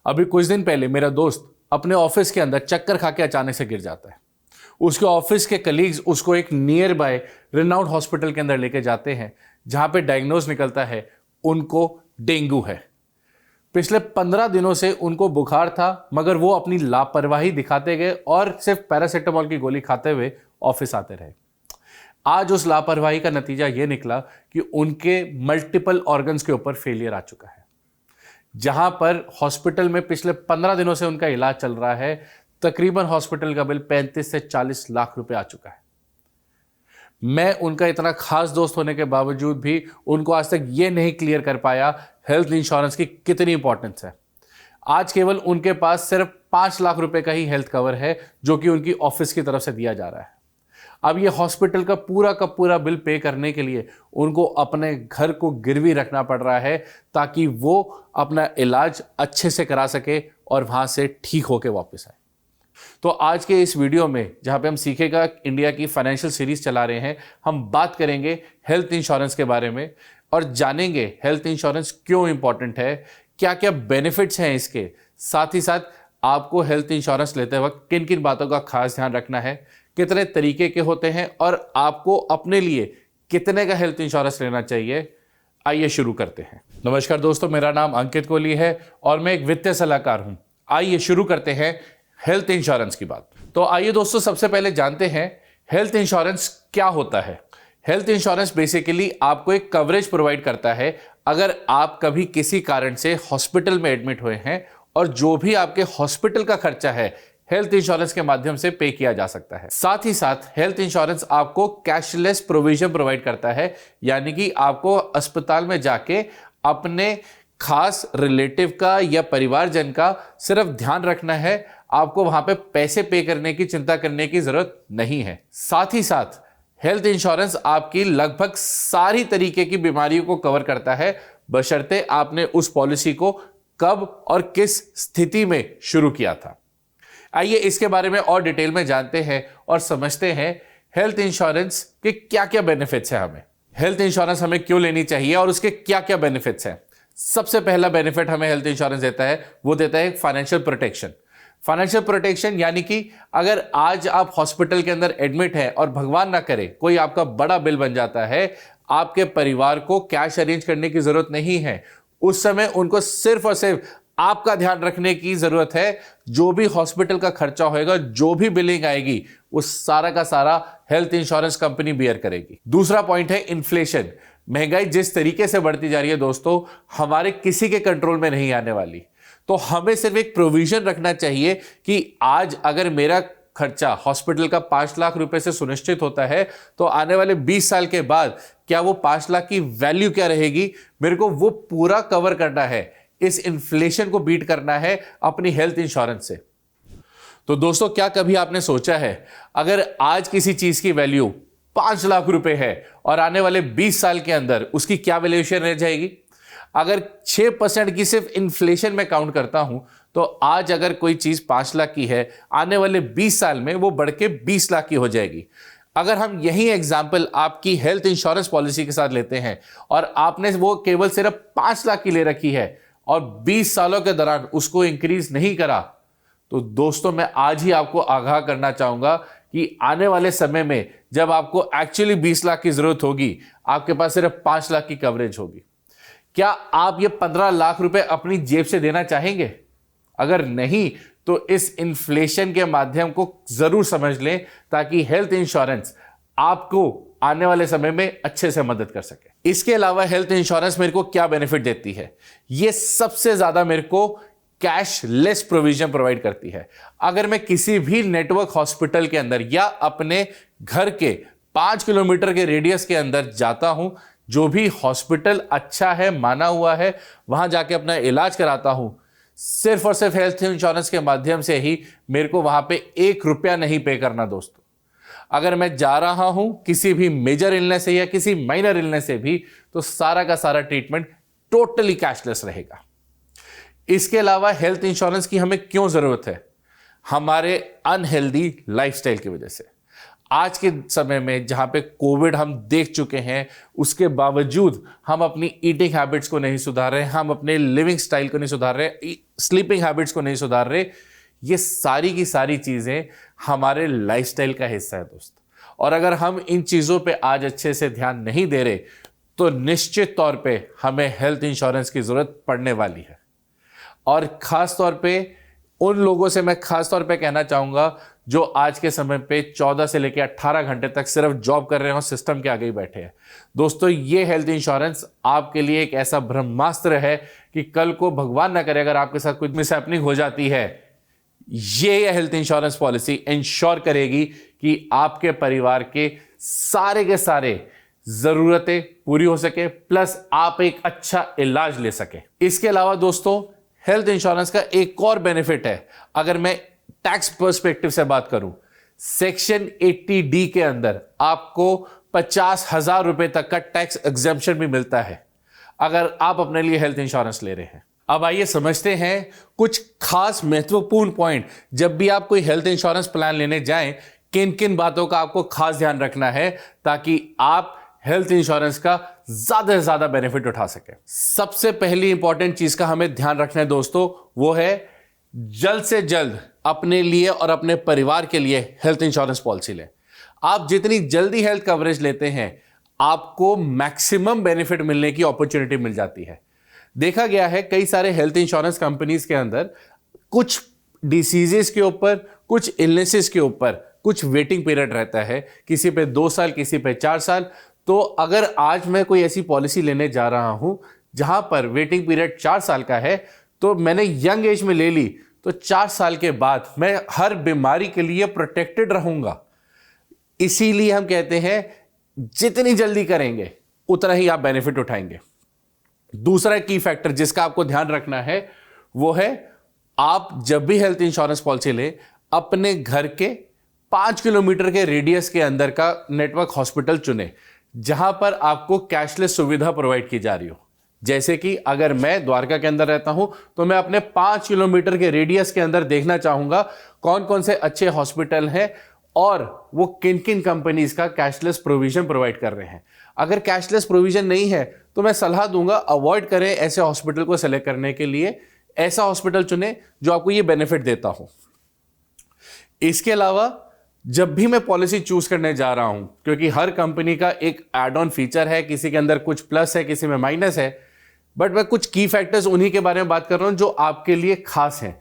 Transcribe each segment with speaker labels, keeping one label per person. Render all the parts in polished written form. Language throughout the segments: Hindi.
Speaker 1: अभी कुछ दिन पहले मेरा दोस्त अपने ऑफिस के अंदर चक्कर खा के अचानक से गिर जाता है। उसके ऑफिस के कलीग्स उसको एक नियर बाय रिनाउंड हॉस्पिटल के अंदर लेके जाते हैं, जहां पे डायग्नोज निकलता है उनको डेंगू है। पिछले 15 दिनों से उनको बुखार था, मगर वो अपनी लापरवाही दिखाते गए और सिर्फ पैरासीटामोल की गोली खाते हुए ऑफिस आते रहे। आज उस लापरवाही का नतीजा ये निकला कि उनके मल्टीपल ऑर्गन्स के ऊपर फेलियर आ चुका है। जहां पर हॉस्पिटल में पिछले 15 दिनों से उनका इलाज चल रहा है, तकरीबन हॉस्पिटल का बिल 35 से 40 लाख रुपए आ चुका है। मैं उनका इतना खास दोस्त होने के बावजूद भी उनको आज तक ये नहीं क्लियर कर पाया हेल्थ इंश्योरेंस की कितनी इंपॉर्टेंस है। आज केवल उनके पास सिर्फ 5 लाख रुपए का ही हेल्थ कवर है, जो कि उनकी ऑफिस की तरफ से दिया जा रहा है। अब ये हॉस्पिटल का पूरा बिल पे करने के लिए उनको अपने घर को गिरवी रखना पड़ रहा है, ताकि वो अपना इलाज अच्छे से करा सके और वहां से ठीक होके वापस आए। तो आज के इस वीडियो में, जहां पे हम सीखेगा इंडिया की फाइनेंशियल सीरीज चला रहे हैं, हम बात करेंगे हेल्थ इंश्योरेंस के बारे में और जानेंगे हेल्थ इंश्योरेंस क्यों इंपॉर्टेंट है, क्या क्या बेनिफिट्स हैं इसके, साथ ही साथ आपको हेल्थ इंश्योरेंस लेते वक्त किन किन बातों का खास ध्यान रखना है, कितने तरीके के होते हैं और आपको अपने लिए कितने का हेल्थ इंश्योरेंस लेना चाहिए। आइए शुरू करते हैं। नमस्कार दोस्तों, मेरा नाम अंकित कोहली है और मैं एक वित्तीय सलाहकार हूं। आइए शुरू करते हैं हेल्थ इंश्योरेंस की बात। तो आइए दोस्तों, सबसे पहले जानते हैं हेल्थ इंश्योरेंस क्या होता है। हेल्थ इंश्योरेंस बेसिकली आपको एक कवरेज प्रोवाइड करता है अगर आप कभी किसी कारण से हॉस्पिटल में एडमिट हुए हैं, और जो भी आपके हॉस्पिटल का खर्चा है हेल्थ इंश्योरेंस के माध्यम से पे किया जा सकता है। साथ ही साथ हेल्थ इंश्योरेंस आपको कैशलेस प्रोविजन प्रोवाइड करता है, यानी कि आपको अस्पताल में जाके अपने खास रिलेटिव का या परिवारजन का सिर्फ ध्यान रखना है, आपको वहां पे पैसे पे करने की चिंता करने की जरूरत नहीं है। साथ ही साथ हेल्थ इंश्योरेंस आपकी लगभग सारी तरीके की बीमारियों को कवर करता है, बशर्ते आपने उस पॉलिसी को कब और किस स्थिति में शुरू किया था। आइए इसके बारे में और डिटेल में जानते हैं और समझते हैं हेल्थ इंश्योरेंस के क्या क्या बेनिफिट्स हैं। हमें हेल्थ इंश्योरेंस हमें क्यों लेनी चाहिए और उसके क्या क्या बेनिफिट्स हैं। सबसे पहला बेनिफिट हमें हेल्थ इंश्योरेंस देता है, वो देता है फाइनेंशियल प्रोटेक्शन। फाइनेंशियल प्रोटेक्शन यानी कि अगर आज आप हॉस्पिटल के अंदर एडमिट है और भगवान ना करे कोई आपका बड़ा बिल बन जाता है, आपके परिवार को कैश अरेंज करने की जरूरत नहीं है। उस समय उनको सिर्फ और सिर्फ आपका ध्यान रखने की जरूरत है। जो भी हॉस्पिटल का खर्चा होएगा, जो भी बिलिंग आएगी, वो सारा का सारा हेल्थ इंश्योरेंस कंपनी बियर करेगी। दूसरा पॉइंट है इन्फ्लेशन। महंगाई जिस तरीके से बढ़ती जा रही है दोस्तों, हमारे किसी के कंट्रोल में नहीं आने वाली। तो हमें सिर्फ एक प्रोविजन रखना चाहिए कि आज अगर मेरा खर्चा हॉस्पिटल का 5 लाख रुपए से सुनिश्चित होता है, तो आने वाले 20 साल के बाद क्या वो 5 लाख की वैल्यू क्या रहेगी, मेरे को वो पूरा कवर करना है। इस इन्फ्लेशन को बीट करना है अपनी हेल्थ इंश्योरेंस से। तो दोस्तों, क्या कभी आपने सोचा है अगर आज किसी चीज की वैल्यू 5 लाख रुपए है और आने वाले 20 साल के अंदर उसकी क्या वैल्यूएशन रह जाएगी? अगर 6% की सिर्फ इन्फ्लेशन में काउंट करता हूं, तो आज अगर कोई चीज 5 लाख की है, आने वाले 20 साल में वो बढ़ के 20 लाख की हो जाएगी। अगर हम यही एग्जाम्पल आपकी हेल्थ इंश्योरेंस पॉलिसी के साथ लेते हैं और आपने वो केवल सिर्फ 5 लाख की ले रखी है और 20 सालों के दौरान उसको इंक्रीज नहीं करा, तो दोस्तों मैं आज ही आपको आगाह करना चाहूंगा कि आने वाले समय में जब आपको एक्चुअली 20 लाख की जरूरत होगी, आपके पास सिर्फ 5 लाख की कवरेज होगी। क्या आप ये 15 लाख रुपए अपनी जेब से देना चाहेंगे? अगर नहीं, तो इस इन्फ्लेशन के माध्यम को जरूर समझ लें, ताकि हेल्थ इंश्योरेंस आपको आने वाले समय में अच्छे से मदद कर सके। इसके अलावा हेल्थ इंश्योरेंस मेरे को क्या बेनिफिट देती है? ये सबसे ज्यादा मेरे को कैशलेस प्रोविजन प्रोवाइड करती है। अगर मैं किसी भी नेटवर्क हॉस्पिटल के अंदर या अपने घर के 5 किलोमीटर के रेडियस के अंदर जाता हूं, जो भी हॉस्पिटल अच्छा है, माना हुआ है, वहां जाके अपना इलाज कराता हूं, सिर्फ और सिर्फ हेल्थ इंश्योरेंस के माध्यम से ही मेरे को वहां पे 1 रुपया नहीं पे करना दोस्तों। अगर मैं जा रहा हूं किसी भी मेजर इलनेस से या किसी माइनर इलनेस से भी, तो सारा का सारा ट्रीटमेंट टोटली कैशलेस रहेगा। इसके अलावा हेल्थ इंश्योरेंस की हमें क्यों जरूरत है? हमारे अनहेल्दी लाइफस्टाइल की वजह से। आज के समय में जहाँ पे कोविड हम देख चुके हैं, उसके बावजूद हम अपनी ईटिंग हैबिट्स को नहीं सुधार रहे, हम अपने लिविंग स्टाइल को नहीं सुधार रहे, स्लीपिंग हैबिट्स को नहीं सुधार रहे। ये सारी की सारी चीज़ें हमारे लाइफस्टाइल का हिस्सा है दोस्त। और अगर हम इन चीज़ों पे आज अच्छे से ध्यान नहीं दे रहे तो निश्चित तौर पे हमें हेल्थ इंश्योरेंस की ज़रूरत पड़ने वाली है। और ख़ास तौर पे उन लोगों से मैं ख़ास तौर पे कहना चाहूँगा जो आज के समय पे 14 से लेकर 18 घंटे तक सिर्फ जॉब कर रहे हैं और सिस्टम के आगे ही बैठे हैं। दोस्तों, ये हेल्थ इंश्योरेंस आपके लिए एक ऐसा ब्रह्मास्त्र है कि कल को भगवान ना करे अगर आपके साथ कुछ मिसहैपनिंग हो जाती है, ये हेल्थ इंश्योरेंस पॉलिसी इंश्योर करेगी कि आपके परिवार के सारे ज़रूरतें पूरी हो सके, प्लस आप एक अच्छा इलाज ले सके। इसके अलावा दोस्तों, हेल्थ इंश्योरेंस का एक और बेनिफिट है। अगर मैं टैक्स पर्सपेक्टिव से बात करूं, सेक्शन 80D के अंदर आपको 50,000 रुपए तक का टैक्स एग्जेम्पशन भी मिलता है अगर आप अपने लिए हेल्थ इंश्योरेंस ले रहे हैं। अब आइए समझते हैं कुछ खास महत्वपूर्ण पॉइंट। जब भी आप कोई हेल्थ इंश्योरेंस प्लान लेने जाएं, किन किन बातों का आपको खास ध्यान रखना है ताकि आप हेल्थ इंश्योरेंस का ज्यादा से ज्यादा बेनिफिट उठा सके। सबसे पहली इंपॉर्टेंट चीज का हमें ध्यान रखना है दोस्तों, वो है जल्द से जल्द अपने लिए और अपने परिवार के लिए हेल्थ इंश्योरेंस पॉलिसी लें। आप जितनी जल्दी हेल्थ कवरेज लेते हैं, आपको मैक्सिमम बेनिफिट मिलने की अपॉर्चुनिटी मिल जाती है। देखा गया है कई सारे हेल्थ इंश्योरेंस कंपनीज के अंदर कुछ डिसीजेस के ऊपर, कुछ इलनेसेस के ऊपर कुछ वेटिंग पीरियड रहता है, किसी पे 2 साल, किसी पे 4 साल। तो अगर आज मैं कोई ऐसी पॉलिसी लेने जा रहा हूं जहां पर वेटिंग पीरियड 4 साल का है, तो मैंने यंग एज में ले ली, तो 4 साल के बाद मैं हर बीमारी के लिए प्रोटेक्टेड रहूंगा। इसीलिए हम कहते हैं जितनी जल्दी करेंगे उतना ही आप बेनिफिट उठाएंगे। दूसरा की फैक्टर जिसका आपको ध्यान रखना है वो है, आप जब भी हेल्थ इंश्योरेंस पॉलिसी लें, अपने घर के 5 किलोमीटर के रेडियस के अंदर का नेटवर्क हॉस्पिटल चुने जहां पर आपको कैशलेस सुविधा प्रोवाइड की जा रही हो। जैसे कि अगर मैं द्वारका के अंदर रहता हूं तो मैं अपने 5 किलोमीटर के रेडियस के अंदर देखना चाहूंगा कौन कौन से अच्छे हॉस्पिटल हैं और वो किन किन कंपनीज का कैशलेस प्रोविजन प्रोवाइड कर रहे हैं। अगर कैशलेस प्रोविजन नहीं है तो मैं सलाह दूंगा अवॉइड करें ऐसे हॉस्पिटल को सेलेक्ट करने के लिए। ऐसा हॉस्पिटल चुने जो आपको ये बेनिफिट देता हो। इसके अलावा जब भी मैं पॉलिसी चूज करने जा रहा हूं, क्योंकि हर कंपनी का एक एड ऑन फीचर है, किसी के अंदर कुछ प्लस है, किसी में माइनस है, बट मैं कुछ की फैक्टर्स उन्हीं के बारे में बात कर रहा हूं जो आपके लिए खास हैं।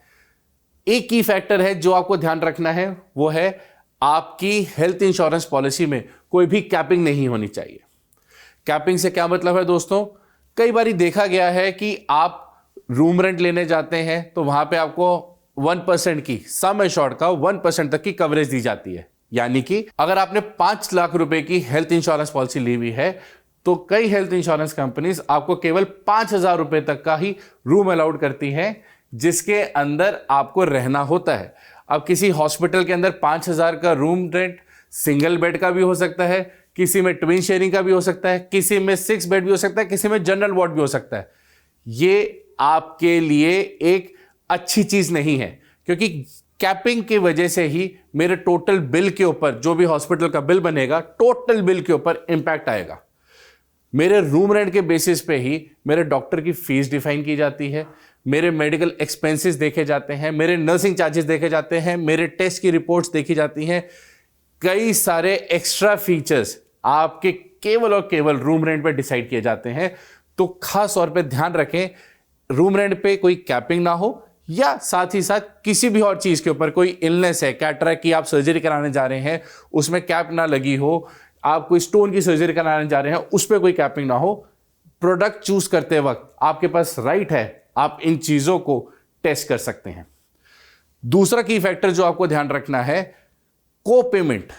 Speaker 1: एक की फैक्टर है जो आपको ध्यान रखना है, वो है आपकी हेल्थ इंश्योरेंस पॉलिसी में कोई भी कैपिंग नहीं होनी चाहिए। कैपिंग से क्या मतलब है दोस्तों, कई बार देखा गया है कि आप रूम रेंट लेने जाते हैं तो वहां पे आपको 1% की, सम एश्योर्ड का 1% तक की कवरेज दी जाती है। यानी कि अगर आपने 5 लाख रुपए की हेल्थ इंश्योरेंस पॉलिसी ली हुई है तो कई हेल्थ इंश्योरेंस कंपनीज आपको केवल 5,000 रुपए तक का ही रूम अलाउड करती हैं जिसके अंदर आपको रहना होता है। अब किसी हॉस्पिटल के अंदर 5,000 का रूम रेंट सिंगल बेड का भी हो सकता है, किसी में ट्विन शेयरिंग का भी हो सकता है, किसी में 6 बेड भी हो सकता है, किसी में जनरल वार्ड भी हो सकता है। ये आपके लिए एक अच्छी चीज नहीं है, क्योंकि कैपिंग की वजह से ही मेरे टोटल बिल के ऊपर, जो भी हॉस्पिटल का बिल बनेगा, टोटल बिल के ऊपर इंपैक्ट आएगा। मेरे रूम रेंट के बेसिस पे ही मेरे डॉक्टर की फीस डिफाइन की जाती है, मेरे मेडिकल एक्सपेंसेस देखे जाते हैं, मेरे नर्सिंग चार्जेस देखे जाते हैं, मेरे टेस्ट की रिपोर्ट्स देखी जाती हैं। कई सारे एक्स्ट्रा फीचर्स आपके केवल और केवल रूम रेंट पे डिसाइड किए जाते हैं। तो खास तौर पे ध्यान रखें रूम रेंट पे कोई कैपिंग ना हो, या साथ ही साथ किसी भी और चीज के ऊपर कोई इलनेस है, कैटरैक्ट की आप सर्जरी कराने जा रहे हैं उसमें कैप ना लगी हो, आप कोई स्टोन की सर्जरी कराने जा रहे हैं उस पर कोई कैपिंग ना हो। प्रोडक्ट चूज करते वक्त आपके पास राइट है, आप इन चीजों को टेस्ट कर सकते हैं। दूसरा की फैक्टर जो आपको ध्यान रखना है, को पेमेंट।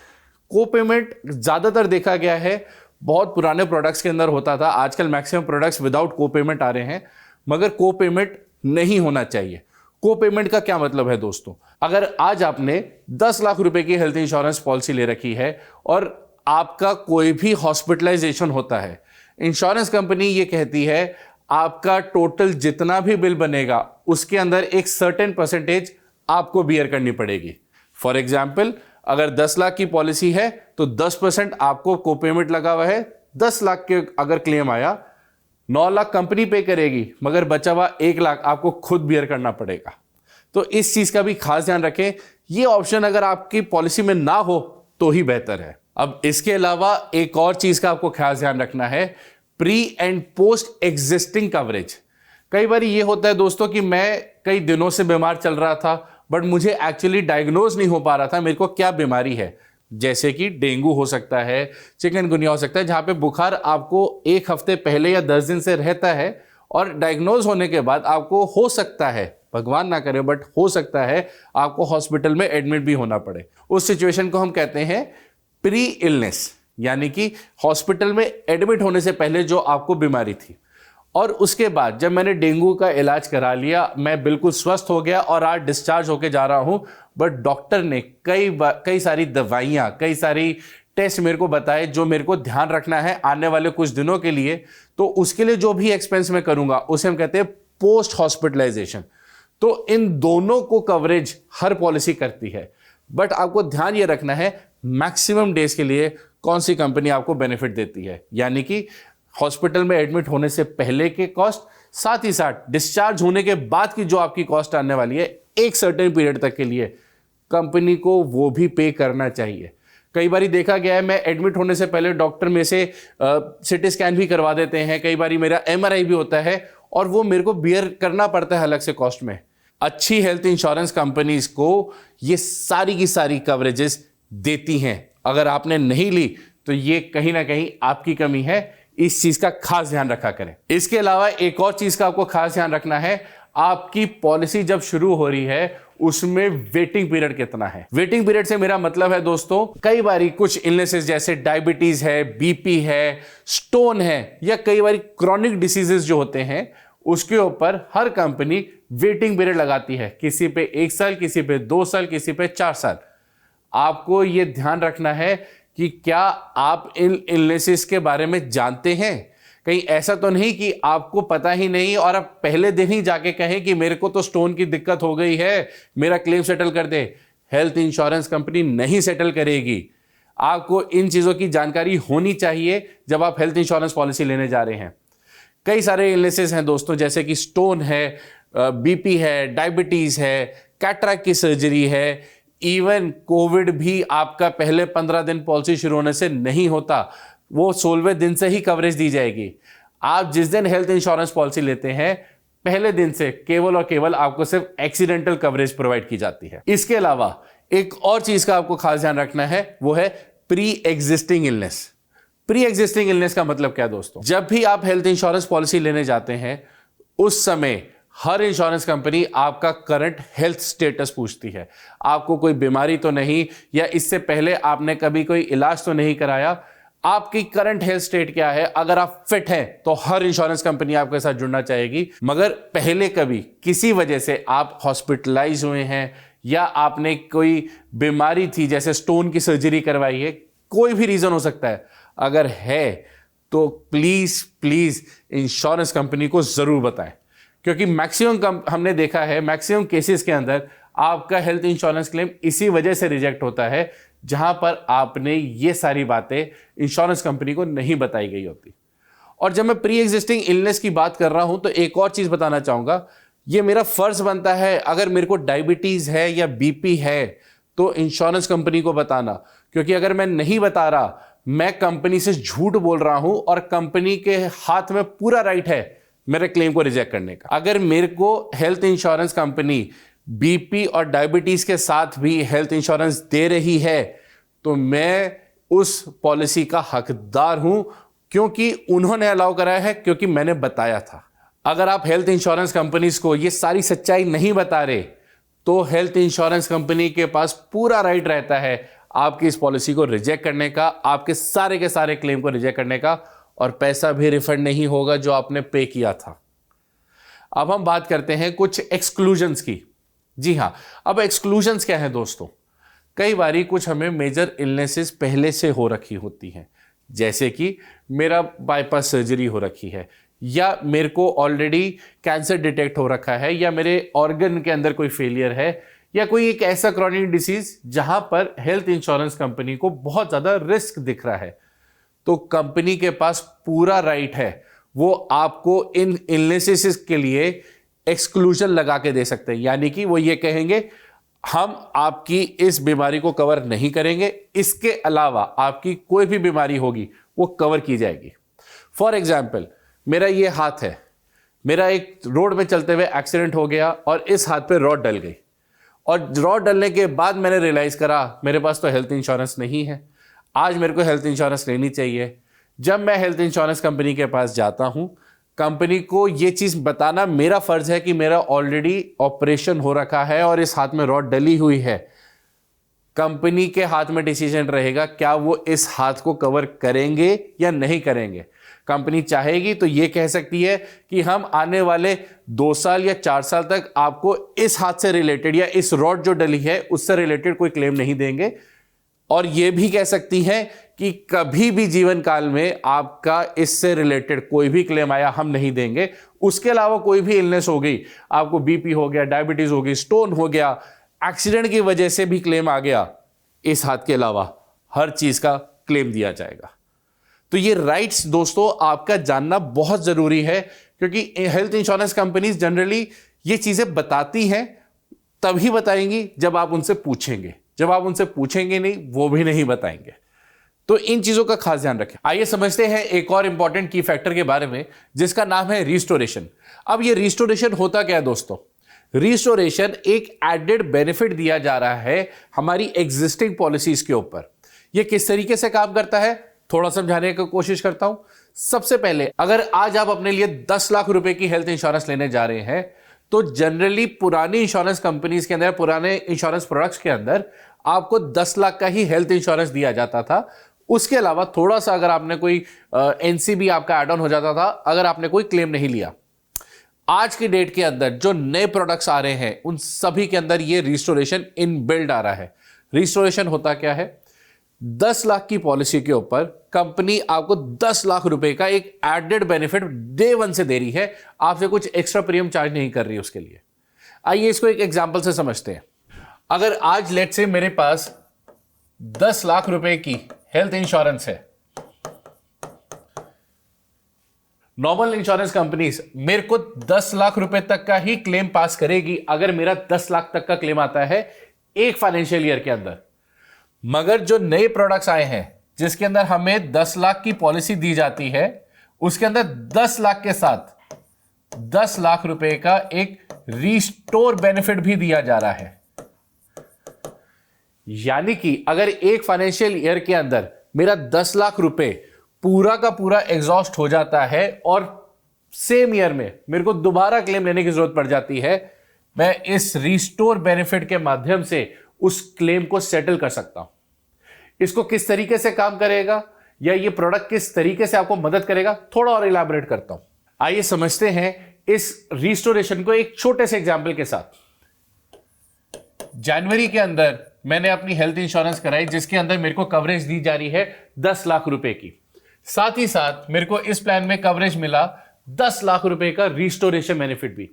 Speaker 1: को पेमेंट ज्यादातर देखा गया है बहुत पुराने प्रोडक्ट्स के अंदर होता था, आजकल मैक्सिमम प्रोडक्ट्स विदाउट को पेमेंट आ रहे हैं, मगर को पेमेंट नहीं होना चाहिए। को पेमेंट का क्या मतलब है दोस्तों, अगर आज आपने 10 लाख रुपए की हेल्थ इंश्योरेंस पॉलिसी ले रखी है और आपका कोई भी हॉस्पिटलाइजेशन होता है, इंश्योरेंस कंपनी ये कहती है आपका टोटल जितना भी बिल बनेगा उसके अंदर एक सर्टेन परसेंटेज आपको बियर करनी पड़ेगी। फॉर एग्जाम्पल, अगर 10 लाख की पॉलिसी है तो 10% आपको कोपेमेंट लगा हुआ है। 10 लाख के अगर क्लेम आया, 9 लाख कंपनी पे करेगी, मगर बचा हुआ 1 लाख आपको खुद बियर करना पड़ेगा। तो इस चीज का भी खास ध्यान रखें। ये ऑप्शन अगर आपकी पॉलिसी में ना हो तो ही बेहतर है। अब इसके अलावा एक और चीज का आपको खास ध्यान रखना है, pre and post existing coverage. कई बार ये होता है दोस्तों कि मैं कई दिनों से बीमार चल रहा था, बट मुझे एक्चुअली डायग्नोज नहीं हो पा रहा था मेरे को क्या बीमारी है। जैसे कि डेंगू हो सकता है, चिकनगुनिया हो सकता है, जहां पे बुखार आपको 1 हफ्ते पहले या 10 दिन से रहता है और डायग्नोज होने के बाद आपको हो सकता है, भगवान ना करे बट हो सकता है आपको हॉस्पिटल में एडमिट भी होना पड़े। उस सिचुएशन को हम कहते हैं प्री इलनेस, यानी कि हॉस्पिटल में एडमिट होने से पहले जो आपको बीमारी थी। और उसके बाद जब मैंने डेंगू का इलाज करा लिया, मैं बिल्कुल स्वस्थ हो गया और आज डिस्चार्ज होके जा रहा हूं, बट डॉक्टर ने कई सारी दवाइयां, कई सारी टेस्ट मेरे को बताए जो मेरे को ध्यान रखना है आने वाले कुछ दिनों के लिए। तो उसके लिए जो भी एक्सपेंस मैं करूंगा उसे हम कहते हैं पोस्ट हॉस्पिटलाइजेशन। तो इन दोनों को कवरेज हर पॉलिसी करती है, बट आपको ध्यान ये रखना है मैक्सिमम डेज के लिए कौन सी कंपनी आपको बेनिफिट देती है, यानी कि हॉस्पिटल में एडमिट होने से पहले के कॉस्ट, साथ ही साथ डिस्चार्ज होने के बाद की जो आपकी कॉस्ट आने वाली है एक सर्टेन पीरियड तक के लिए, कंपनी को वो भी पे करना चाहिए। कई बार देखा गया है, मैं एडमिट होने से पहले डॉक्टर में से सिटी स्कैन भी करवा देते हैं, कई बार मेरा MRI भी होता है और वो मेरे को बियर करना पड़ता है अलग से कॉस्ट में। अच्छी हेल्थ इंश्योरेंस कंपनीज को ये सारी की सारी कवरेजेस देती हैं। अगर आपने नहीं ली तो ये कहीं ना कहीं आपकी कमी है, इस चीज का खास ध्यान रखा करें। इसके अलावा एक और चीज का आपको खास ध्यान रखना है, आपकी पॉलिसी जब शुरू हो रही है उसमें वेटिंग पीरियड कितना है। वेटिंग पीरियड से मेरा मतलब है दोस्तों, कई बारी कुछ इलनेसेस जैसे डायबिटीज है, BP है, स्टोन है, या कई बारी क्रॉनिक डिसीजेस जो होते हैं उसके ऊपर हर कंपनी वेटिंग पीरियड लगाती है। किसी पे 1 साल, किसी पे 2 साल, किसी पे 4 साल। आपको यह ध्यान रखना है कि क्या आप इन इलनेसेस के बारे में जानते हैं। कहीं ऐसा तो नहीं कि आपको पता ही नहीं और आप पहले दिन ही जाके कहें कि मेरे को तो स्टोन की दिक्कत हो गई है, मेरा क्लेम सेटल कर दे। हेल्थ इंश्योरेंस कंपनी नहीं सेटल करेगी। आपको इन चीज़ों की जानकारी होनी चाहिए जब आप हेल्थ इंश्योरेंस पॉलिसी लेने जा रहे हैं। कई सारे इलनेसेस हैं दोस्तों, जैसे कि स्टोन है, BP है, डायबिटीज़ है, कैटरैक्ट की सर्जरी है, इवन कोविड भी आपका पहले 15 दिन पॉलिसी शुरू होने से नहीं होता, वो 16वें दिन से ही कवरेज दी जाएगी। आप जिस दिन हेल्थ इंश्योरेंस पॉलिसी लेते हैं पहले दिन से केवल और केवल आपको सिर्फ एक्सीडेंटल कवरेज प्रोवाइड की जाती है। इसके अलावा एक और चीज का आपको खास ध्यान रखना है, वो है pre existing illness. Pre existing illness का मतलब क्या दोस्तों, जब भी आप हेल्थ इंश्योरेंस पॉलिसी लेने जाते हैं उस समय हर इंश्योरेंस कंपनी आपका करंट हेल्थ स्टेटस पूछती है। आपको कोई बीमारी तो नहीं, या इससे पहले आपने कभी कोई इलाज तो नहीं कराया, आपकी करंट हेल्थ स्टेट क्या है। अगर आप फिट हैं तो हर इंश्योरेंस कंपनी आपके साथ जुड़ना चाहेगी। मगर पहले कभी किसी वजह से आप हॉस्पिटलाइज हुए हैं या आपने कोई बीमारी थी जैसे स्टोन की सर्जरी करवाई है, कोई भी रीजन हो सकता है, अगर है तो प्लीज प्लीज इंश्योरेंस कंपनी को जरूर बताएं, क्योंकि मैक्सिमम हमने देखा है मैक्सिमम केसेस के अंदर आपका हेल्थ इंश्योरेंस क्लेम इसी वजह से रिजेक्ट होता है जहां पर आपने ये सारी बातें इंश्योरेंस कंपनी को नहीं बताई गई होती। और जब मैं प्री एग्जिस्टिंग इलनेस की बात कर रहा हूं तो एक और चीज बताना चाहूंगा, ये मेरा फर्ज बनता है अगर मेरे को डायबिटीज है या BP है तो इंश्योरेंस कंपनी को बताना, क्योंकि अगर मैं नहीं बता रहा, मैं कंपनी से झूठ बोल रहा हूं और कंपनी के हाथ में पूरा राइट है मेरे क्लेम को रिजेक्ट करने का। अगर मेरे को हेल्थ इंश्योरेंस कंपनी BP और डायबिटीज के साथ भी हेल्थ इंश्योरेंस दे रही है तो मैं उस पॉलिसी का हकदार हूं, क्योंकि उन्होंने अलाउ कराया है, क्योंकि मैंने बताया था। अगर आप हेल्थ इंश्योरेंस कंपनीज को ये सारी सच्चाई नहीं बता रहे तो हेल्थ इंश्योरेंस कंपनी के पास पूरा राइट रहता है आपकी इस पॉलिसी को रिजेक्ट करने का, आपके सारे के सारे क्लेम को रिजेक्ट करने का, और पैसा भी रिफंड नहीं होगा जो आपने पे किया था। अब हम बात करते हैं कुछ एक्सक्लूजन्स की। जी हां, अब एक्सक्लूजन्स क्या है दोस्तों, कई बारी कुछ हमें मेजर इलनेसेस पहले से हो रखी होती हैं, जैसे कि मेरा बाईपास सर्जरी हो रखी है, या मेरे को ऑलरेडी कैंसर डिटेक्ट हो रखा है, या मेरे ऑर्गन के अंदर कोई फेलियर है, या कोई एक ऐसा क्रॉनिक डिसीज जहां पर हेल्थ इंश्योरेंस कंपनी को बहुत ज्यादा रिस्क दिख रहा है, तो कंपनी के पास पूरा राइट है, वो आपको इन इलनेसेस के लिए एक्सक्लूजन लगा के दे सकते हैं। यानी कि वो ये कहेंगे हम आपकी इस बीमारी को कवर नहीं करेंगे, इसके अलावा आपकी कोई भी बीमारी होगी वो कवर की जाएगी। फॉर एग्जाम्पल, मेरा ये हाथ है, मेरा एक रोड में चलते हुए एक्सीडेंट हो गया और इस हाथ पे रॉड डल गई, और रॉड डलने के बाद मैंने रियलाइज करा मेरे पास तो हेल्थ इंश्योरेंस नहीं है, आज मेरे को हेल्थ इंश्योरेंस लेनी चाहिए। जब मैं हेल्थ इंश्योरेंस कंपनी के पास जाता हूं, कंपनी को यह चीज बताना मेरा फर्ज है कि मेरा ऑलरेडी ऑपरेशन हो रखा है और इस हाथ में रॉड डली हुई है। कंपनी के हाथ में डिसीजन रहेगा क्या वो इस हाथ को कवर करेंगे या नहीं करेंगे। कंपनी चाहेगी तो ये कह सकती है कि हम आने वाले 2 साल या 4 साल तक आपको इस हाथ से रिलेटेड या इस रॉड जो डली है उससे रिलेटेड कोई क्लेम नहीं देंगे, और ये भी कह सकती है कि कभी भी जीवन काल में आपका इससे रिलेटेड कोई भी क्लेम आया हम नहीं देंगे। उसके अलावा कोई भी इलनेस हो गई, आपको बीपी हो गया, डायबिटीज हो गई, स्टोन हो गया, एक्सीडेंट की वजह से भी क्लेम आ गया, इस हाथ के अलावा हर चीज का क्लेम दिया जाएगा। तो ये राइट्स दोस्तों आपका जानना बहुत जरूरी है, क्योंकि हेल्थ इंश्योरेंस कंपनीज जनरली ये चीजें बताती हैं, तभी बताएंगी जब आप उनसे पूछेंगे। जब आप उनसे पूछेंगे नहीं, वो भी नहीं बताएंगे। तो इन चीजों का खास ध्यान रखें। आइए समझते हैं एक और इंपॉर्टेंट की फैक्टर के बारे में, जिसका नाम है रिस्टोरेशन। अब ये रिस्टोरेशन होता क्या है दोस्तों? रिस्टोरेशन एक एडेड बेनिफिट दिया जा रहा है हमारी एग्जिस्टिंग पॉलिसीज के ऊपर। ये किस तरीके से काम करता है थोड़ा समझाने की कोशिश करता हूं। सबसे पहले, अगर आज आप अपने लिए 10 लाख रुपए की हेल्थ इंश्योरेंस लेने जा रहे हैं, तो जनरली पुरानी इंश्योरेंस कंपनीज के अंदर, पुराने इंश्योरेंस प्रोडक्ट्स के अंदर आपको 10 लाख का ही हेल्थ इंश्योरेंस दिया जाता था। उसके अलावा थोड़ा सा अगर आपने कोई एनसीबी आपका एड ऑन हो जाता था अगर आपने कोई क्लेम नहीं लिया। आज की डेट के अंदर जो नए प्रोडक्ट्स आ रहे हैं उन सभी के अंदर ये रिस्टोरेशन इनबिल्ड आ रहा है। रिस्टोरेशन होता क्या है? 10 लाख की पॉलिसी के ऊपर कंपनी आपको 10 लाख रुपए का एक एडेड बेनिफिट डे 1 से दे रही है, आपसे कुछ एक्स्ट्रा प्रीमियम चार्ज नहीं कर रही उसके लिए। आइए इसको एक एग्जांपल से समझते हैं। अगर आज लेट से मेरे पास 10 लाख रुपए की हेल्थ इंश्योरेंस है, नॉर्मल इंश्योरेंस कंपनीज मेरे को 10 लाख रुपए तक का ही क्लेम पास करेगी अगर मेरा 10 लाख तक का क्लेम आता है एक फाइनेंशियल ईयर के अंदर। मगर जो नए प्रोडक्ट्स आए हैं जिसके अंदर हमें 10 लाख की पॉलिसी दी जाती है, उसके अंदर 10 लाख के साथ 10 लाख रुपए का एक रिस्टोर बेनिफिट भी दिया जा रहा है। यानी कि अगर एक फाइनेंशियल ईयर के अंदर मेरा 10 लाख रुपए पूरा का पूरा एग्जॉस्ट हो जाता है और सेम ईयर में मेरे को दोबारा क्लेम लेने की जरूरत पड़ जाती है, मैं इस रिस्टोर बेनिफिट के माध्यम से उस क्लेम को सेटल कर सकता हूं। इसको किस तरीके से काम करेगा या ये प्रोडक्ट किस तरीके से आपको मदद करेगा, थोड़ा और इलैबोरेट करता हूं। आइए समझते हैं इस रिस्टोरेशन को एक छोटे से एग्जांपल के साथ। जनवरी के अंदर मैंने अपनी हेल्थ इंश्योरेंस कराई जिसके अंदर मेरे को कवरेज दी जा रही है 10 लाख रुपए की। साथ ही साथ मेरे को इस प्लान में कवरेज मिला 10 लाख रुपए का रिस्टोरेशन बेनिफिट भी।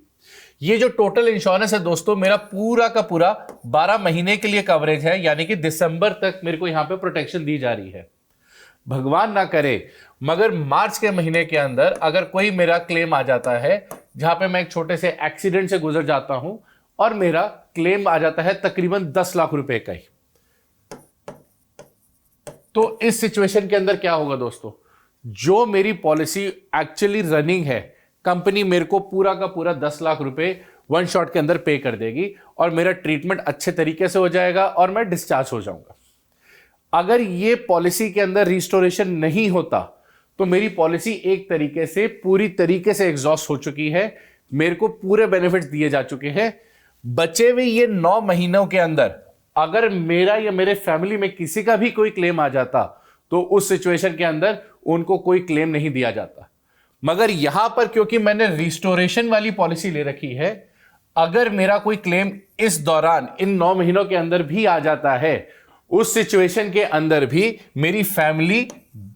Speaker 1: ये जो टोटल इंश्योरेंस है दोस्तों, मेरा पूरा का पूरा 12 महीने के लिए कवरेज है, यानी कि दिसंबर तक मेरे को यहां पे प्रोटेक्शन दी जा रही है। भगवान ना करे मगर मार्च के महीने के अंदर अगर कोई मेरा क्लेम आ जाता है जहां पे मैं एक छोटे से एक्सीडेंट से गुजर जाता हूं और मेरा क्लेम आ जाता है तकरीबन 10 लाख रुपए का ही, तो इस सिचुएशन के अंदर क्या होगा दोस्तों? जो मेरी पॉलिसी एक्चुअली रनिंग है, कंपनी मेरे को पूरा का पूरा 10 लाख रुपए 1 शॉट के अंदर पे कर देगी और मेरा ट्रीटमेंट अच्छे तरीके से हो जाएगा और मैं डिस्चार्ज हो जाऊंगा। अगर ये पॉलिसी के अंदर रिस्टोरेशन नहीं होता तो मेरी पॉलिसी एक तरीके से पूरी तरीके से एग्जॉस्ट हो चुकी है, मेरे को पूरे बेनिफिट्स दिए जा चुके हैं। बचे हुए ये 9 महीनों के अंदर अगर मेरा या मेरे फैमिली में किसी का भी कोई क्लेम आ जाता तो उस सिचुएशन के अंदर उनको कोई क्लेम नहीं दिया जाता। मगर यहां पर क्योंकि मैंने रिस्टोरेशन वाली पॉलिसी ले रखी है, अगर मेरा कोई क्लेम इस दौरान इन 9 महीनों के अंदर भी आ जाता है, उस सिचुएशन के अंदर भी मेरी फैमिली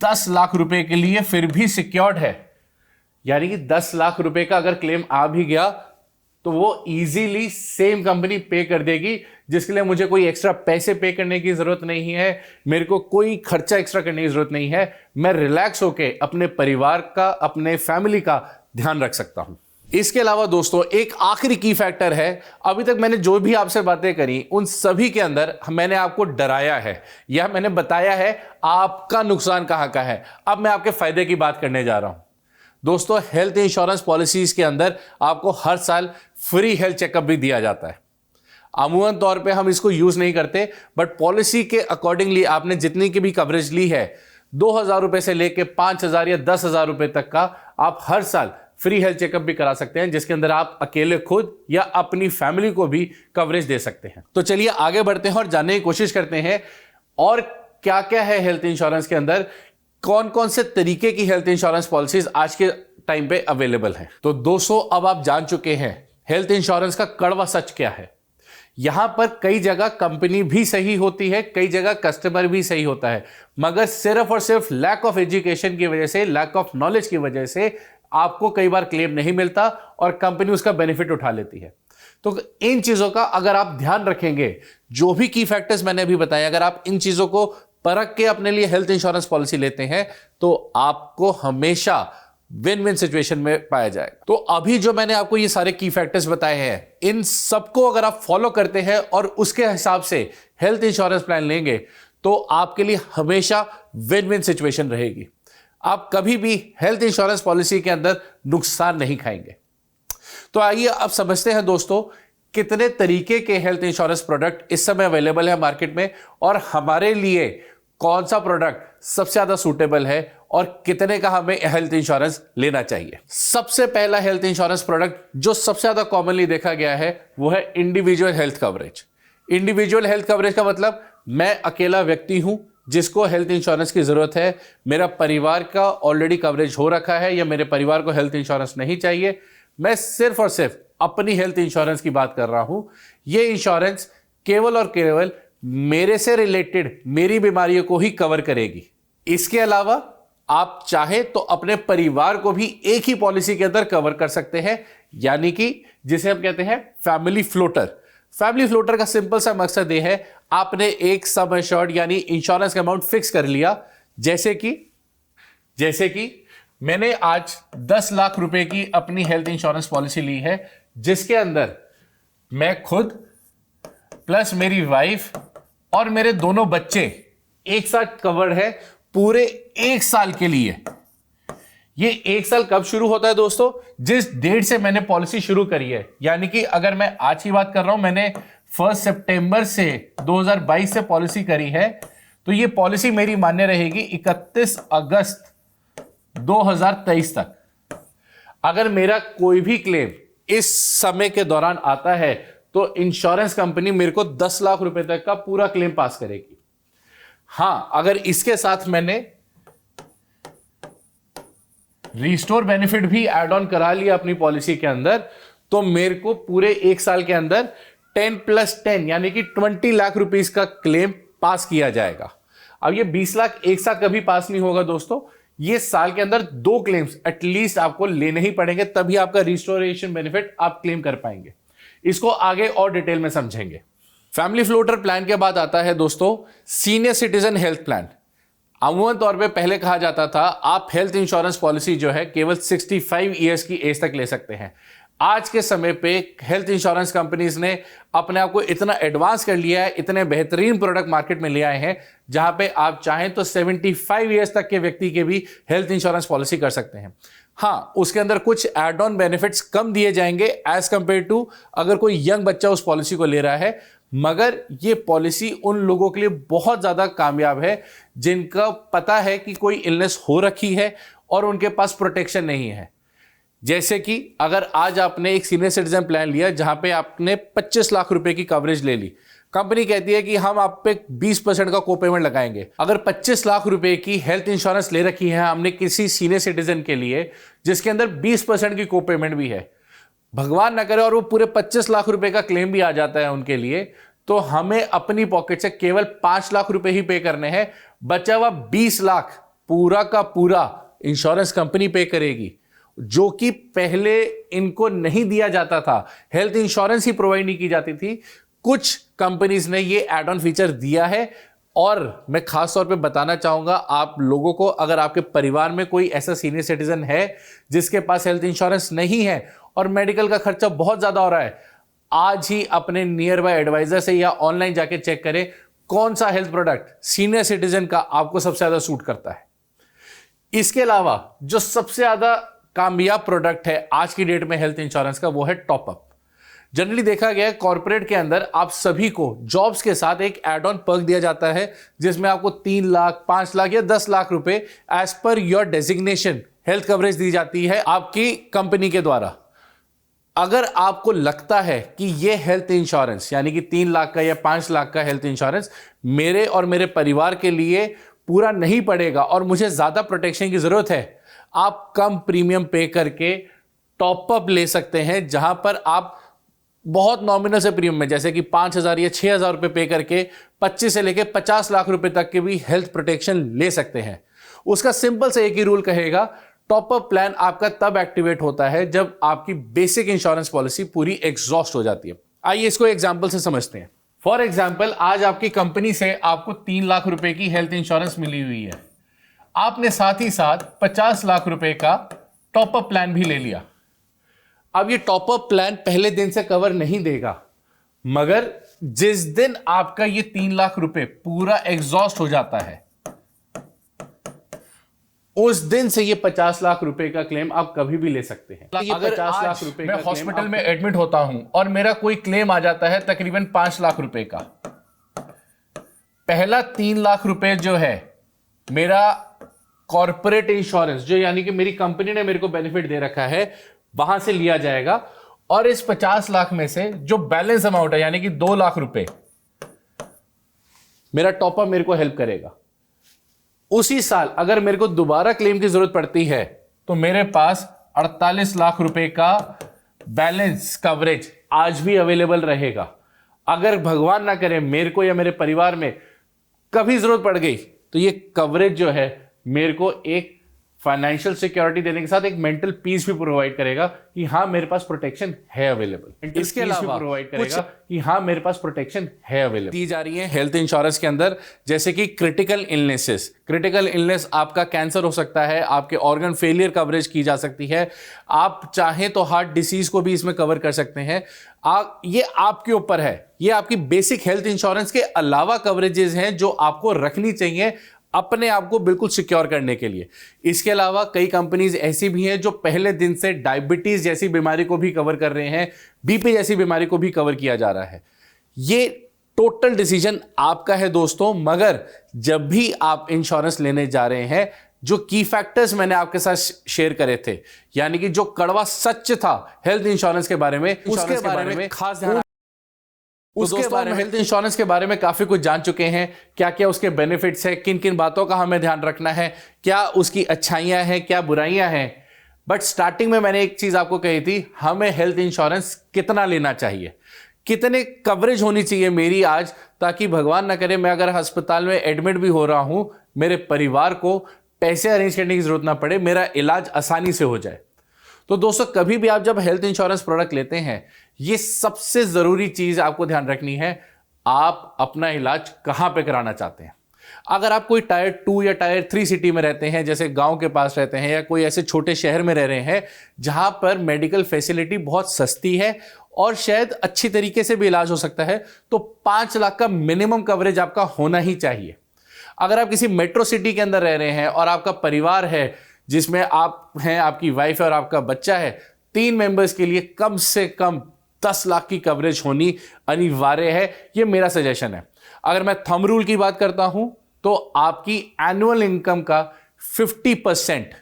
Speaker 1: 10 लाख रुपए के लिए फिर भी सिक्योर्ड है। यानी कि 10 लाख रुपए का अगर क्लेम आ भी गया तो वो इजीली सेम कंपनी पे कर देगी, जिसके लिए मुझे कोई एक्स्ट्रा पैसे पे करने की जरूरत नहीं है, मेरे को कोई खर्चा एक्स्ट्रा करने की जरूरत नहीं है। मैं रिलैक्स होके अपने परिवार का, अपने फैमिली का ध्यान रख सकता हूं। इसके अलावा दोस्तों एक आखिरी की फैक्टर है, अभी तक मैंने जो भी आपसे बातें करी उन सभी के अंदर मैंने आपको डराया है या मैंने बताया है आपका नुकसान कहां का है। अब मैं आपके फायदे की बात करने जा रहा हूं। दोस्तों हेल्थ इंश्योरेंस पॉलिसीज के अंदर आपको हर साल फ्री हेल्थ चेकअप भी दिया जाता है। अमूमन तौर पे हम इसको यूज नहीं करते, बट पॉलिसी के अकॉर्डिंगली आपने जितनी की भी कवरेज ली है, 2,000 रुपए से लेके 5,000 या 10,000 रुपए तक का आप हर साल फ्री हेल्थ चेकअप भी करा सकते हैं, जिसके अंदर आप अकेले खुद या अपनी फैमिली को भी कवरेज दे सकते हैं। तो चलिए आगे बढ़ते हैं और जानने की कोशिश करते हैं और क्या क्या है हेल्थ इंश्योरेंस के अंदर, कौन कौन से तरीके की हेल्थ इंश्योरेंस पॉलिसीज आज के टाइम पे अवेलेबल हैं। तो दोस्तों अब आप जान चुके हैं हेल्थ इंश्योरेंस का कड़वा सच क्या है। यहां पर कई जगह कंपनी भी सही होती है, कई जगह कस्टमर भी सही होता है, मगर सिर्फ और सिर्फ लैक ऑफ एजुकेशन की वजह से, लैक ऑफ नॉलेज की वजह से आपको कई बार क्लेम नहीं मिलता और कंपनी उसका बेनिफिट उठा लेती है। तो इन चीजों का अगर आप ध्यान रखेंगे, जो भी की फैक्टर्स मैंने अभी बताया, अगर आप इन चीजों को परख के अपने लिए हेल्थ इंश्योरेंस पॉलिसी लेते हैं तो आपको हमेशा विन विन सिचुएशन में पाया जाएगा। तो अभी जो मैंने आपको ये सारे की फैक्टर्स बताए हैं, इन सबको अगर आप फॉलो करते हैं और उसके हिसाब से हेल्थ इंश्योरेंस प्लान लेंगे तो आपके लिए हमेशा विन विन सिचुएशन रहेगी। आप कभी भी हेल्थ इंश्योरेंस पॉलिसी के अंदर नुकसान नहीं खाएंगे। तो आइए अब समझते हैं दोस्तों कितने तरीके के हेल्थ इंश्योरेंस प्रोडक्ट इस समय अवेलेबल है मार्केट में और हमारे लिए कौन सा प्रोडक्ट सबसे ज्यादा सूटेबल है और कितने का हमें हेल्थ इंश्योरेंस लेना चाहिए। सबसे पहला हेल्थ इंश्योरेंस प्रोडक्ट जो सबसे ज्यादा कॉमनली देखा गया है वो है individual health coverage. Individual health coverage का मतलब मैं अकेला व्यक्ति हूं जिसको हेल्थ इंश्योरेंस की जरूरत है, मेरा परिवार का ऑलरेडी कवरेज हो रखा है या मेरे परिवार को हेल्थ इंश्योरेंस नहीं चाहिए, मैं सिर्फ और सिर्फ अपनी हेल्थ इंश्योरेंस की बात कर रहा हूं। यह इंश्योरेंस केवल और केवल मेरे से रिलेटेड मेरी बीमारियों को ही कवर करेगी। इसके अलावा आप चाहे तो अपने परिवार को भी एक ही पॉलिसी के अंदर कवर कर सकते हैं, यानी कि जिसे हम कहते हैं फैमिली फ्लोटर। फैमिली फ्लोटर का सिंपल सा मकसद यह है, आपने एक सम एश्योर्ड यानी इंश्योरेंस का अमाउंट फिक्स कर लिया। जैसे कि मैंने आज 10 लाख रुपए की अपनी हेल्थ इंश्योरेंस पॉलिसी ली है, जिसके अंदर मैं खुद प्लस मेरी वाइफ और मेरे दोनों बच्चे एक साथ कवर्ड है पूरे 1 साल के लिए। ये 1 साल कब शुरू होता है दोस्तों? जिस डेट से मैंने पॉलिसी शुरू करी है, यानी कि अगर मैं आज की बात कर रहा हूं, मैंने 1 सितंबर से 2022 से पॉलिसी करी है, तो ये पॉलिसी मेरी मान्य रहेगी 31 अगस्त 2023 तक। अगर मेरा कोई भी क्लेम इस समय के दौरान आता है तो इंश्योरेंस कंपनी मेरे को 10 लाख रुपए तक का पूरा क्लेम पास करेगी। हां, अगर इसके साथ मैंने रिस्टोर बेनिफिट भी ऐड ऑन करा लिया अपनी पॉलिसी के अंदर, तो मेरे को पूरे 1 साल के अंदर 10+10 यानी कि 20 लाख रुपीस का क्लेम पास किया जाएगा। अब ये 20 लाख एक साथ कभी पास नहीं होगा दोस्तों, ये साल के अंदर 2 क्लेम्स एटलीस्ट आपको लेने ही पड़ेंगे, तभी आपका रिस्टोरेशन बेनिफिट आप क्लेम कर पाएंगे। इसको आगे और डिटेल में समझेंगे। फैमिली फ्लोटर प्लान के बाद आता है दोस्तों सीनियर सिटीजन हेल्थ प्लान। अमूमन तौर पे पहले कहा जाता था आप हेल्थ इंश्योरेंस पॉलिसी जो है केवल 65 ईयर्स की एज तक ले सकते हैं। आज के समय पे हेल्थ इंश्योरेंस कंपनीज ने अपने आप को इतना एडवांस कर लिया है, इतने बेहतरीन प्रोडक्ट मार्केट में ले आए हैं, जहां पे आप चाहें तो 75 ईयर्स तक के व्यक्ति के भी हेल्थ इंश्योरेंस पॉलिसी कर सकते हैं। हाँ, उसके अंदर कुछ एड ऑन बेनिफिट्स कम दिए जाएंगे एज कंपेयर टू अगर कोई यंग बच्चा उस पॉलिसी को ले रहा है, मगर ये पॉलिसी उन लोगों के लिए बहुत ज्यादा कामयाब है जिनका पता है कि कोई इलनेस हो रखी है और उनके पास प्रोटेक्शन नहीं है। जैसे कि अगर आज आपने एक सीनियर सिटीजन प्लान लिया जहां पे आपने 25 लाख रुपए की कवरेज ले ली, कंपनी कहती है कि हम आप पे 20% का कोपेमेंट लगाएंगे। अगर 25 लाख रुपए की हेल्थ इंश्योरेंस ले रखी है हमने किसी सीनियर सिटीजन के लिए जिसके अंदर 20% की कोपेमेंट भी है, भगवान न करे और वो पूरे 25 लाख रुपए का क्लेम भी आ जाता है उनके लिए, तो हमें अपनी पॉकेट से केवल 5 लाख रुपए ही पे करने हैं। बचा हुआ 20 लाख पूरा का पूरा इंश्योरेंस कंपनी पे करेगी। जो कि पहले इनको नहीं दिया जाता था, हेल्थ इंश्योरेंस ही प्रोवाइड नहीं की जाती थी, कुछ कंपनीज ने ये एड ऑन फीचर दिया है। और मैं खास तौर पे बताना चाहूंगा आप लोगों को, अगर आपके परिवार में कोई ऐसा सीनियर सिटीजन है जिसके पास हेल्थ इंश्योरेंस नहीं है और मेडिकल का खर्चा बहुत ज्यादा हो रहा है, आज ही अपने नियर बाय एडवाइजर से या ऑनलाइन जाके चेक करें कौन सा हेल्थ प्रोडक्ट सीनियर सिटीजन का आपको सबसे ज्यादा सूट करता है। इसके अलावा जो सबसे ज्यादा कामयाब प्रोडक्ट है आज की डेट में हेल्थ इंश्योरेंस का, वो है टॉपअप। जनरली देखा गया है कॉर्पोरेट के अंदर आप सभी को जॉब्स के साथ एक एड ऑन पर्क दिया जाता है, जिसमें आपको 3 लाख, 5 लाख या 10 लाख रुपए as per your designation health coverage दी जाती है आपकी कंपनी के द्वारा। अगर आपको लगता है कि यह हेल्थ इंश्योरेंस यानी कि 3 लाख का या 5 लाख का हेल्थ इंश्योरेंस मेरे और मेरे परिवार के लिए पूरा नहीं पड़ेगा और मुझे ज्यादा प्रोटेक्शन की जरूरत है, आप कम प्रीमियम पे करके टॉपअप ले सकते हैं, जहां पर आप बहुत नॉमिनल से प्रीमियम में, जैसे कि 5,000 या 6,000 रुपए पे करके 25 से लेके 50 लाख रुपए तक के भी हेल्थ प्रोटेक्शन ले सकते हैं। उसका सिंपल से एक ही रूल कहेगा, टॉपअप प्लान आपका तब एक्टिवेट होता है जब आपकी बेसिक इंश्योरेंस पॉलिसी पूरी एग्जॉस्ट हो जाती है। आइए इसको एग्जांपल से समझते हैं। फॉर एग्जांपल, आज आपकी कंपनी से आपको 3 लाख रुपए की हेल्थ इंश्योरेंस मिली हुई है, आपने साथ ही साथ 50 लाख रुपए का टॉपअप प्लान भी ले लिया। अब ये टॉपअप प्लान पहले दिन से कवर नहीं देगा, मगर जिस दिन आपका ये 3 लाख रुपए पूरा एग्जॉस्ट हो जाता है, उस दिन से ये 50 लाख रुपए का क्लेम आप कभी भी ले सकते हैं। अगर 50 लाख रुपए मैं हॉस्पिटल में एडमिट होता हूं और मेरा कोई क्लेम आ जाता है तकरीबन 5 लाख रुपए का, पहला 3 लाख रुपए जो है मेरा कॉर्पोरेट इंश्योरेंस, जो यानी कि मेरी कंपनी ने मेरे को बेनिफिट दे रखा है, वहां से लिया जाएगा और इस 50 लाख में से जो बैलेंस अमाउंट है यानी कि 2 लाख रुपए मेरा टॉपअप मेरे को हेल्प करेगा। उसी साल अगर मेरे को दोबारा क्लेम की जरूरत पड़ती है तो मेरे पास 48 लाख रुपए का बैलेंस कवरेज आज भी अवेलेबल रहेगा। अगर भगवान ना करे मेरे को या मेरे परिवार में कभी जरूरत पड़ गई तो ये कवरेज जो है मेरे को एक फाइनेंशियल सिक्योरिटी देने के साथ एक मेंटल पीस भी प्रोवाइड करेगा कि हाँ मेरे पास प्रोटेक्शन है अवेलेबल। इसके अलावा प्रोवाइड करेगा कि हाँ मेरे पास प्रोटेक्शन है अवेलेबल। दी जा रही है हेल्थ इंश्योरेंस के अंदर, जैसे कि क्रिटिकल इलनेसेस। क्रिटिकल इलनेस आपका कैंसर हो सकता है, आपके ऑर्गन फेलियर कवरेज की जा सकती है, आप चाहें तो हार्ट डिसीज को भी इसमें कवर कर सकते हैं। ये आपके ऊपर है। ये आपकी बेसिक हेल्थ इंश्योरेंस के अलावा कवरेजेस हैं जो आपको रखनी चाहिए अपने आप को बिल्कुल सिक्योर करने के लिए। इसके अलावा कई कंपनीज ऐसी भी हैं जो पहले दिन से डायबिटीज जैसी बीमारी को भी कवर कर रहे हैं, बीपी जैसी बीमारी को भी कवर किया जा रहा है। ये टोटल डिसीजन आपका है दोस्तों, मगर जब भी आप इंश्योरेंस लेने जा रहे हैं, जो की फैक्टर्स मैंने आपके साथ शेयर करे थे, यानी कि जो कड़वा सच था हेल्थ इंश्योरेंस के बारे में, उसके बारे में खास ध्यान, उसके बारे में हेल्थ इंश्योरेंस के बारे में काफी कुछ जान चुके हैं। क्या क्या उसके बेनिफिट्स है, किन किन बातों का हमें ध्यान रखना है, क्या उसकी अच्छाइयां हैं, क्या बुराइयां हैं। बट स्टार्टिंग में मैंने एक चीज आपको कही थी, हमें हेल्थ इंश्योरेंस कितना लेना चाहिए, कितने कवरेज होनी चाहिए मेरी आज, ताकि भगवान ना करे मैं अगर अस्पताल में एडमिट भी हो रहा हूं, मेरे परिवार को पैसे अरेंज करने की जरूरत ना पड़े, मेरा इलाज आसानी से हो जाए। तो दोस्तों, कभी भी आप जब हेल्थ इंश्योरेंस प्रोडक्ट लेते हैं, ये सबसे जरूरी चीज आपको ध्यान रखनी है, आप अपना इलाज कहां पे कराना चाहते हैं। अगर आप कोई टायर 2 या टायर 3 सिटी में रहते हैं, जैसे गांव के पास रहते हैं, या कोई ऐसे छोटे शहर में रह रहे हैं जहां पर मेडिकल फैसिलिटी बहुत सस्ती है और शायद अच्छी तरीके से भी इलाज हो सकता है, तो 5 लाख का मिनिमम कवरेज आपका होना ही चाहिए। अगर आप किसी मेट्रो सिटी के अंदर रह रहे हैं और आपका परिवार है जिसमें आप हैं, आपकी वाइफ है और आपका बच्चा है, 3 मेंबर्स के लिए कम से कम 10 लाख की कवरेज होनी अनिवार्य है। ये मेरा सजेशन है। अगर मैं थंब रूल की बात करता हूं तो आपकी एनुअल इनकम का 50%,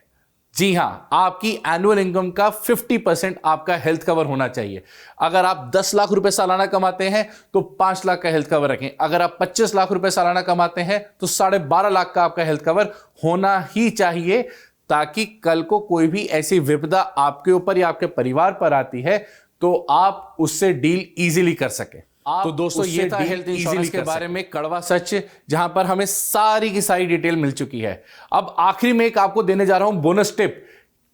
Speaker 1: जी हां, आपकी एनुअल इनकम का 50% आपका हेल्थ कवर होना चाहिए। अगर आप 10 लाख रुपए सालाना कमाते हैं तो 5 लाख का हेल्थ कवर रखें। अगर आप 25 लाख रुपए सालाना कमाते हैं तो 12.5 लाख का आपका हेल्थ कवर होना ही चाहिए, ताकि कल को कोई भी ऐसी विपदा आपके ऊपर या आपके परिवार पर आती है तो आप उससे डील इजीली कर सके। तो दोस्तों, ये था हेल्थ इंश्योरेंस के बारे में कड़वा सच, जहां पर हमें सारी की सारी डिटेल मिल चुकी है। अब आखिरी में एक आपको देने जा रहा हूं बोनस टिप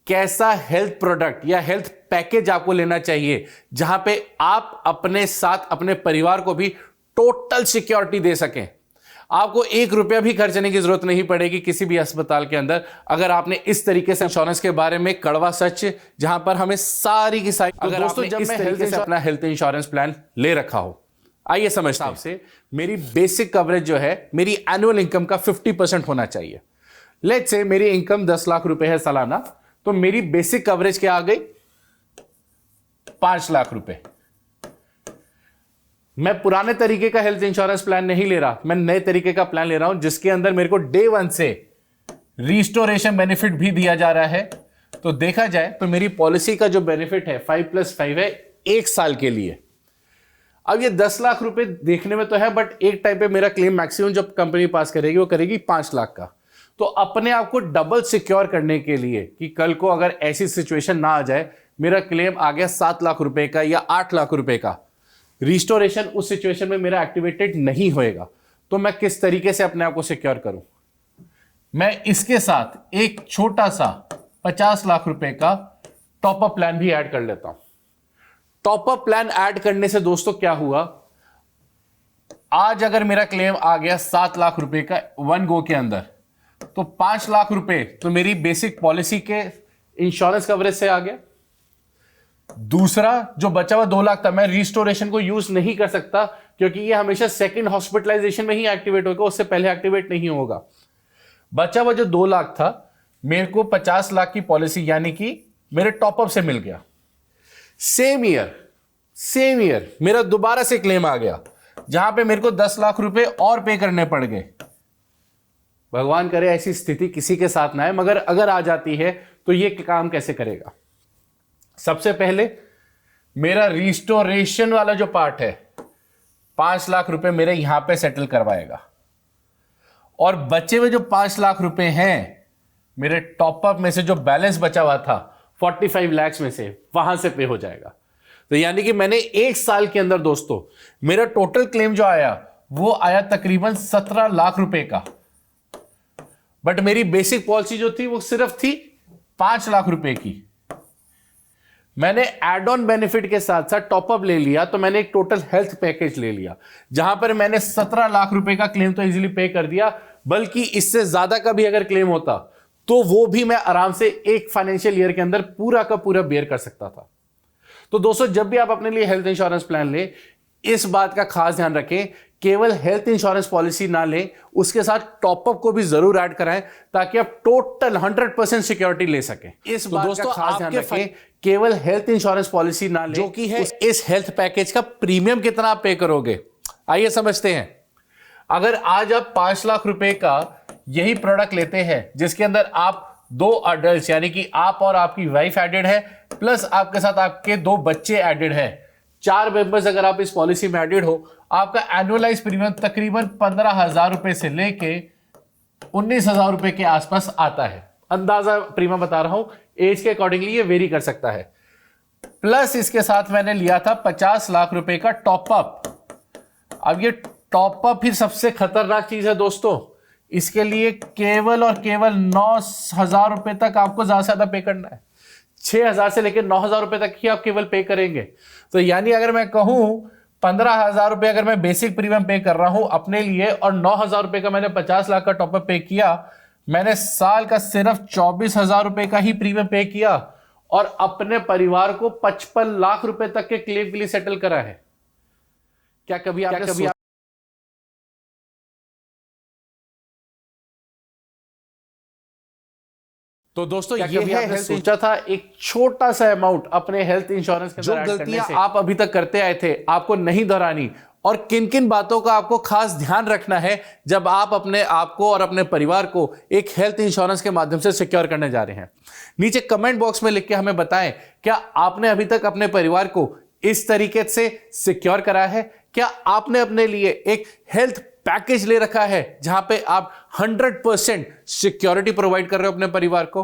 Speaker 1: कैसा हेल्थ प्रोडक्ट या हेल्थ पैकेज आपको लेना चाहिए, जहां पे आप अपने साथ अपने परिवार को भी टोटल सिक्योरिटी दे सकें। आपको 1 रुपया भी खर्चने की जरूरत नहीं पड़ेगी किसी भी अस्पताल के अंदर, अगर आपने इस तरीके से इंश्योरेंस के बारे में कड़वा सच, जहां पर हमें सारी की सारी, अगर दोस्तों जब मैं हेल्थ से अपना हेल्थ इंश्योरेंस प्लान ले रखा हो, आइए समझते हैं। आपसे मेरी बेसिक कवरेज जो है मेरी एनुअल इनकम का 50% होना चाहिए। लेट्स से मेरी इनकम 10 लाख रुपए है सालाना, तो मेरी बेसिक कवरेज क्या आ गई? 5 लाख रुपए। मैं पुराने तरीके का हेल्थ इंश्योरेंस प्लान नहीं ले रहा, मैं नए तरीके का प्लान ले रहा हूं, जिसके अंदर मेरे को डे 1 से रिस्टोरेशन बेनिफिट भी दिया जा रहा है। तो देखा जाए तो मेरी पॉलिसी का जो बेनिफिट है 5+5 है 1 साल के लिए। अब ये 10 लाख रुपए देखने में तो है, बट एक टाइम पे मेरा क्लेम मैक्सिमम जब कंपनी पास करेगी वो करेगी 5 लाख का। तो अपने आप को डबल सिक्योर करने के लिए कि कल को अगर ऐसी सिचुएशन ना आ जाए, मेरा क्लेम आ गया 7 लाख रुपए का या 8 लाख रुपए का, रिस्टोरेशन उस सिचुएशन में मेरा एक्टिवेटेड नहीं होएगा, तो मैं किस तरीके से अपने आप को सिक्योर करूं? मैं इसके साथ एक छोटा सा 50 लाख रुपए का टॉपअप प्लान भी ऐड कर लेता हूं। टॉपअप प्लान ऐड करने से दोस्तों क्या हुआ, आज अगर मेरा क्लेम आ गया 7 लाख रुपए का 1 गो के अंदर, तो 5 लाख रुपए तो मेरी बेसिक पॉलिसी के इंश्योरेंस कवरेज से आ गया। दूसरा जो बचा हुआ 2 लाख था, मैं रिस्टोरेशन को यूज नहीं कर सकता क्योंकि ये हमेशा सेकंड हॉस्पिटलाइजेशन में ही एक्टिवेट होगा, उससे पहले एक्टिवेट नहीं होगा। बचा हुआ जो 2 लाख था, मेरे को 50 लाख की पॉलिसी यानी कि मेरे टॉपअप से मिल गया। सेम ईयर मेरा दोबारा से क्लेम आ गया, जहां पे मेरे को 10 लाख रुपए और पे करने पड़ गए। भगवान करे ऐसी स्थिति किसी के साथ ना आए, मगर अगर आ जाती है तो ये काम कैसे करेगा? सबसे पहले मेरा रिस्टोरेशन वाला जो पार्ट है 5 लाख रुपए मेरे यहां पे सेटल करवाएगा, और बचे हुए जो 5 लाख रुपए हैं मेरे टॉपअप में से जो बैलेंस बचा हुआ था 45 लाख में से, वहां से पे हो जाएगा। तो यानी कि मैंने 1 साल के अंदर दोस्तों मेरा टोटल क्लेम जो आया वो आया तकरीबन 17 लाख रुपए का, बट मेरी बेसिक पॉलिसी जो थी वो सिर्फ थी 5 लाख रुपए की। मैंने एड ऑन बेनिफिट के साथ साथ टॉपअप ले लिया, तो मैंने एक टोटल हेल्थ पैकेज ले लिया, जहां पर मैंने 17 लाख रुपए का क्लेम तो इजीली पे कर दिया, बल्कि इससे ज्यादा का भी अगर क्लेम होता तो वो भी मैं आराम से एक फाइनेंशियल ईयर के अंदर पूरा का पूरा बेयर कर सकता था। तो दोस्तों जब भी आप अपने लिए हेल्थ इंश्योरेंस प्लान लें, इस बात का खास ध्यान रखें, केवल हेल्थ इंश्योरेंस पॉलिसी ना लें, उसके साथ टॉपअप को भी जरूर ऐड कराएं ताकि आप टोटल 100% सिक्योरिटी ले सकें। इस बात दोस्तों का खास ध्यान रखें, केवल हेल्थ इंश्योरेंस पॉलिसी ना लें, जो कि है इस हेल्थ पैकेज का प्रीमियम कितना आप पे करोगे। आइए समझते हैं। अगर आज आप 5 लाख रुपए का यही प्रोडक्ट लेते हैं, जिसके अंदर आप 2 अडल्ट यानी कि आप और आपकी वाइफ एडेड है, प्लस आपके साथ आपके 2 बच्चे एडेड है, 4 मेंबर्स अगर आप इस पॉलिसी में एडेड हो, आपका एनुअलाइज प्रीमियम तकरीबन 15,000 रुपए से लेके 19,000 रुपए के आसपास आता है। अंदाजा प्रीमियम बता रहा हूं, एज के अकॉर्डिंगली ये वेरी कर सकता है। प्लस इसके साथ मैंने लिया था 50 लाख रुपए का टॉपअप। अब ये टॉपअप ही सबसे खतरनाक चीज है दोस्तों। इसके लिए केवल और केवल 9,000 रुपए तक आपको ज्यादा से ज्यादा पे करना है। 6,000 से लेकर 9,000 रुपए तक ही आप केवल पे करेंगे। तो यानी अगर मैं कहूं 15,000 रुपए अगर मैं बेसिक प्रीमियम पे कर रहा हूं अपने लिए, और 9,000 रुपए का मैंने 50 लाख का टॉपअप पे किया, मैंने साल का सिर्फ 24,000 रुपए का ही प्रीमियम पे किया और अपने परिवार को 55 लाख रुपए तक के क्लेम के लिए सेटल करा है। क्या कभी आपने तो दोस्तों ये है सोचा था एक छोटा सा अमाउंट अपने हेल्थ इंश्योरेंस के अंदर जो गलतियां आप अभी तक करते आए थे आपको नहीं दोहरानी, और किन किन बातों का आपको खास ध्यान रखना है जब आप अपने आप को और अपने परिवार को एक हेल्थ इंश्योरेंस के माध्यम से सिक्योर करने जा रहे हैं। नीचे कमेंट बॉक्स में लिख के हमें बताएं, क्या आपने अभी तक अपने परिवार को इस तरीके से सिक्योर करा है? क्या आपने अपने लिए एक हेल्थ पैकेज ले रखा है जहां पे आप 100% सिक्योरिटी प्रोवाइड कर रहे हो अपने परिवार को?